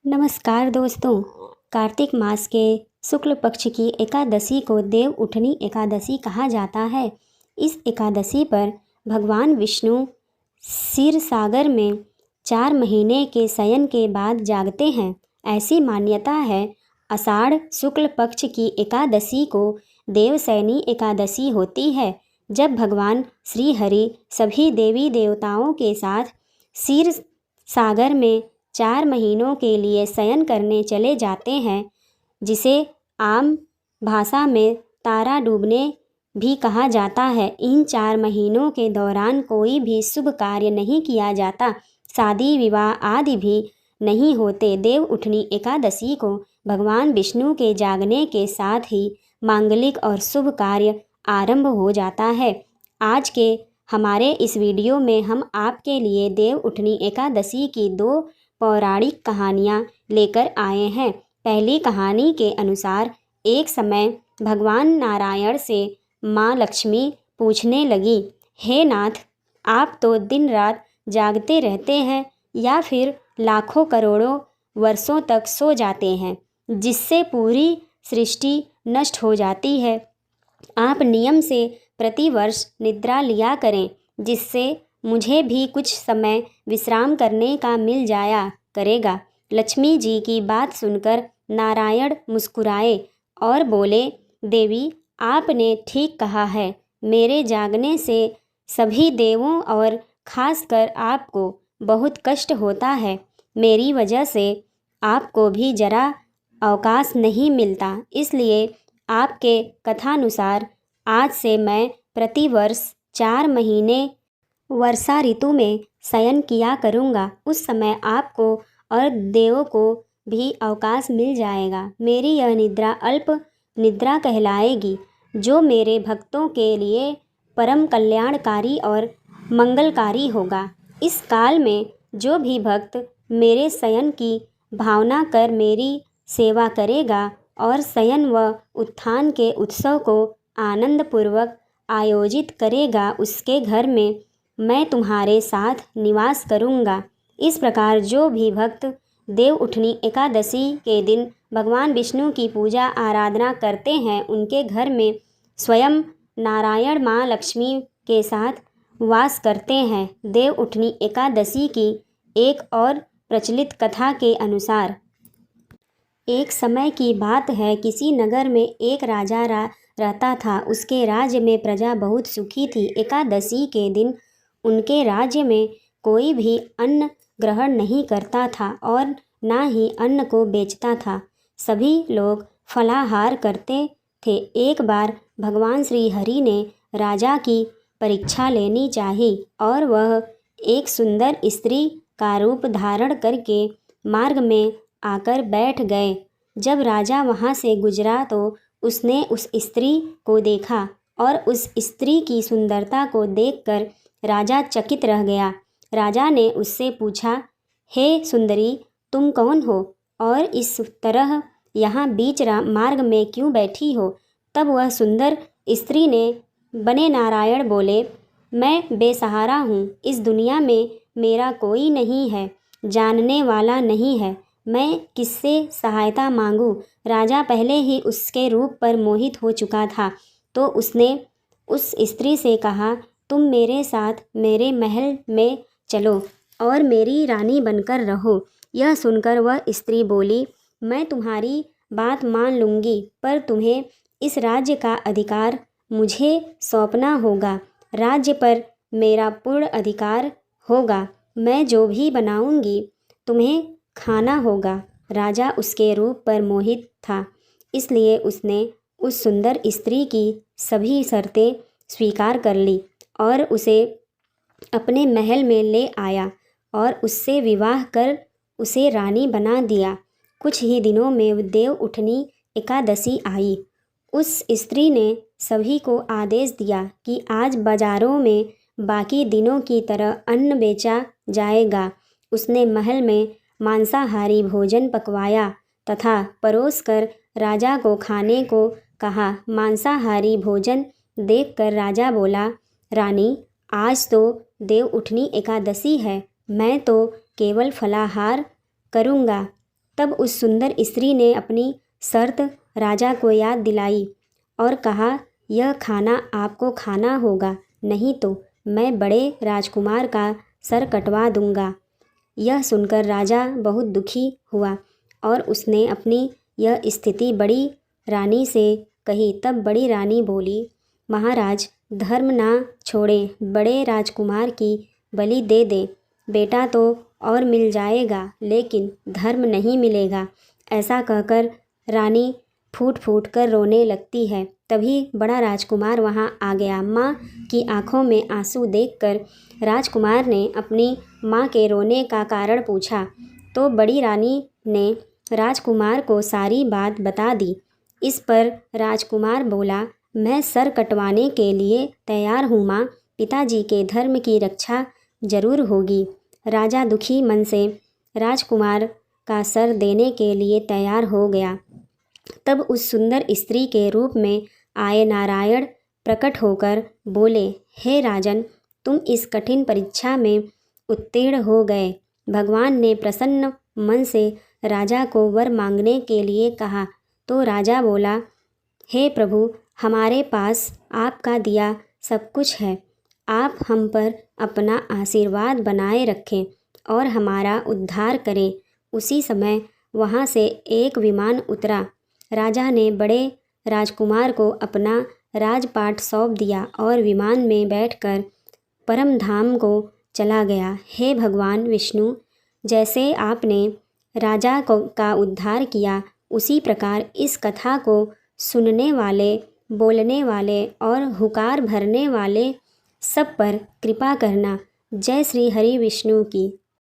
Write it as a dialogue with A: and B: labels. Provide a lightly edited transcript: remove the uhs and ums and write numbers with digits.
A: नमस्कार दोस्तों। कार्तिक मास के शुक्ल पक्ष की एकादशी को देव उठनी एकादशी कहा जाता है। इस एकादशी पर भगवान विष्णु क्षीर सागर में 4 महीने के शयन के बाद जागते हैं। ऐसी मान्यता है। आषाढ़ शुक्ल पक्ष की एकादशी को देवशयनी एकादशी होती है, जब भगवान श्री हरि सभी देवी देवताओं के साथ क्षीर सागर में 4 महीनों के लिए शयन करने चले जाते हैं, जिसे आम भाषा में तारा डूबने भी कहा जाता है। इन 4 महीनों के दौरान कोई भी शुभ कार्य नहीं किया जाता, शादी विवाह आदि भी नहीं होते। देव उठनी एकादशी को भगवान विष्णु के जागने के साथ ही मांगलिक और शुभ कार्य आरंभ हो जाता है। आज के हमारे इस वीडियो में हम आपके लिए देव उठनी एकादशी की 2 पौराणिक कहानियाँ लेकर आए हैं। पहली कहानी के अनुसार एक समय भगवान नारायण से माँ लक्ष्मी पूछने लगी, हे नाथ, आप तो दिन रात जागते रहते हैं या फिर लाखों करोड़ों वर्षों तक सो जाते हैं, जिससे पूरी सृष्टि नष्ट हो जाती है। आप नियम से प्रतिवर्ष निद्रा लिया करें, जिससे मुझे भी कुछ समय विश्राम करने का मिल जाया करेगा। लक्ष्मी जी की बात सुनकर नारायण मुस्कुराए और बोले, देवी, आपने ठीक कहा है। मेरे जागने से सभी देवों और खासकर आपको बहुत कष्ट होता है। मेरी वजह से आपको भी जरा अवकाश नहीं मिलता, इसलिए आपके कथानुसार आज से मैं प्रतिवर्ष 4 महीने वर्षा ऋतु में शयन किया करूँगा। उस समय आपको और देवों को भी अवकाश मिल जाएगा। मेरी यह निद्रा अल्प निद्रा कहलाएगी, जो मेरे भक्तों के लिए परम कल्याणकारी और मंगलकारी होगा। इस काल में जो भी भक्त मेरे शयन की भावना कर मेरी सेवा करेगा और शयन व उत्थान के उत्सव को आनंदपूर्वक आयोजित करेगा, उसके घर में मैं तुम्हारे साथ निवास करूँगा। इस प्रकार जो भी भक्त देव उठनी एकादशी के दिन भगवान विष्णु की पूजा आराधना करते हैं, उनके घर में स्वयं नारायण माँ लक्ष्मी के साथ वास करते हैं। देव उठनी एकादशी की एक और प्रचलित कथा के अनुसार एक समय की बात है, किसी नगर में एक राजा रहता था। उसके राज्य में प्रजा बहुत सुखी थी। एकादशी के दिन उनके राज्य में कोई भी अन्न ग्रहण नहीं करता था और ना ही अन्न को बेचता था। सभी लोग फलाहार करते थे। एक बार भगवान श्री हरि ने राजा की परीक्षा लेनी चाही और वह एक सुंदर स्त्री का रूप धारण करके मार्ग में आकर बैठ गए। जब राजा वहाँ से गुजरा तो उसने उस स्त्री को देखा और उस स्त्री की सुंदरता को देखकर राजा चकित रह गया। राजा ने उससे पूछा, हे सुंदरी, तुम कौन हो और इस तरह यहाँ बीच मार्ग में क्यों बैठी हो? तब वह सुंदर स्त्री ने बने नारायण बोले, मैं बेसहारा हूँ। इस दुनिया में मेरा कोई नहीं है, जानने वाला नहीं है। मैं किससे सहायता मांगूं? राजा पहले ही उसके रूप पर मोहित हो चुका था, तो उसने उस स्त्री से कहा, तुम मेरे साथ मेरे महल में चलो और मेरी रानी बनकर रहो। यह सुनकर वह स्त्री बोली, मैं तुम्हारी बात मान लूँगी, पर तुम्हें इस राज्य का अधिकार मुझे सौंपना होगा। राज्य पर मेरा पूर्ण अधिकार होगा। मैं जो भी बनाऊँगी तुम्हें खाना होगा। राजा उसके रूप पर मोहित था, इसलिए उसने उस सुंदर स्त्री की सभी शर्तें स्वीकार कर ली और उसे अपने महल में ले आया और उससे विवाह कर उसे रानी बना दिया। कुछ ही दिनों में देव उठनी एकादशी आई। उस स्त्री ने सभी को आदेश दिया कि आज बाजारों में बाकी दिनों की तरह अन्न बेचा जाएगा। उसने महल में मांसाहारी भोजन पकवाया तथा परोसकर राजा को खाने को कहा। मांसाहारी भोजन देखकर राजा बोला, रानी, आज तो देव उठनी एकादशी है, मैं तो केवल फलाहार करूँगा। तब उस सुंदर स्त्री ने अपनी शर्त राजा को याद दिलाई और कहा, यह खाना आपको खाना होगा, नहीं तो मैं बड़े राजकुमार का सर कटवा दूंगा। यह सुनकर राजा बहुत दुखी हुआ और उसने अपनी यह स्थिति बड़ी रानी से कही। तब बड़ी रानी बोली, महाराज, धर्म ना छोड़ें, बड़े राजकुमार की बलि दे दें। बेटा तो और मिल जाएगा, लेकिन धर्म नहीं मिलेगा। ऐसा कहकर रानी फूट फूट कर रोने लगती है। तभी बड़ा राजकुमार वहाँ आ गया। माँ की आंखों में आंसू देखकर राजकुमार ने अपनी माँ के रोने का कारण पूछा, तो बड़ी रानी ने राजकुमार को सारी बात बता दी। इस पर राजकुमार बोला, मैं सर कटवाने के लिए तैयार हूँ माँ, पिताजी के धर्म की रक्षा जरूर होगी। राजा दुखी मन से राजकुमार का सर देने के लिए तैयार हो गया। तब उस सुंदर स्त्री के रूप में आए नारायण प्रकट होकर बोले, हे राजन, तुम इस कठिन परीक्षा में उत्तीर्ण हो गए। भगवान ने प्रसन्न मन से राजा को वर मांगने के लिए कहा। तो राजा बोला, हे प्रभु, हमारे पास आपका दिया सब कुछ है। आप हम पर अपना आशीर्वाद बनाए रखें और हमारा उद्धार करें। उसी समय वहाँ से एक विमान उतरा। राजा ने बड़े राजकुमार को अपना राजपाट सौंप दिया और विमान में बैठकर परम धाम को चला गया। हे भगवान विष्णु, जैसे आपने राजा का उद्धार किया, उसी प्रकार इस कथा को सुनने वाले, बोलने वाले और हुकार भरने वाले सब पर कृपा करना। जय श्री हरि विष्णु की।